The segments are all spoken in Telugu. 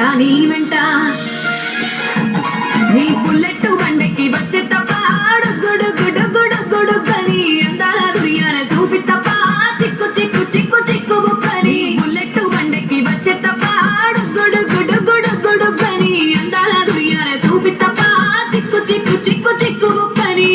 వస్తారా నీ వెంట నీ బుల్లెట్ బండకి వచ్చే తప్ప గుడు గుడు గుడు గుడు కని అందాల దుర్యాన చూపి తప్ప చిక్కు చిక్కు చిక్కు చిక్కు బుక్కని బుల్లెట్ బండకి వచ్చే తప్ప గుడు గుడు గుడు గుడు కని అందాల దుర్యాన చూపి తప్ప చిక్కు చిక్కు చిక్కు చిక్కు బుక్కని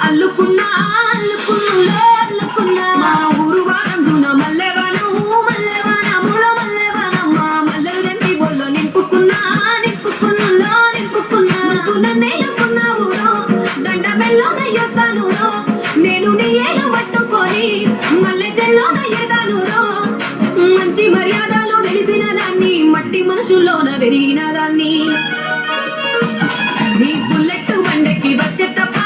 అల్లుకున్నా అల్లుకున్నా అల్లుకున్నా మా ఊరు వారందున మల్లెవనం మల్లెవనములో మల్లెవనమ్మ మల్లెలు తెంపి బొల్లో నింపుకున్నా నింపుకున్నా నింపుకున్నా నన్నేలుకున్నావు దండ మెల్లోనయ్యేస్తాను నేను నీ ఏలు పట్టుకొని మల్లె చెల్లోనయ్యేదాను మంచి మర్యాదలు తెలిసిన దాన్ని మట్టి మనుషుల్లోన పెరిగిన దాన్ని నీ బుల్లెట్ బండకి వచ్చే తప్ప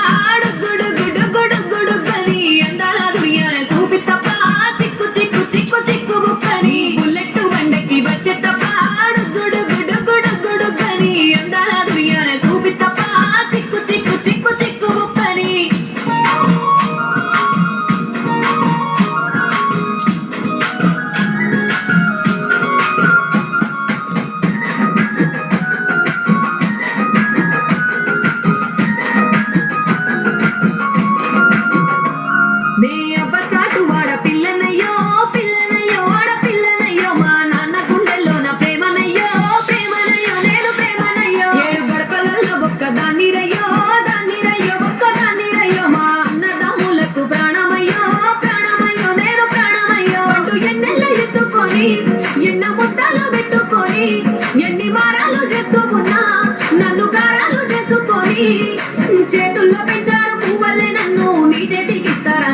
ఎన్న ముద్దలు పెట్టుకొని ఎన్ని మారాలు చేసుకున్నా నన్ను గారాలు చేసుకొని చేతుల్లో పెంచారు పువ్వలే నన్ను నీ చేతికి ఇస్తారా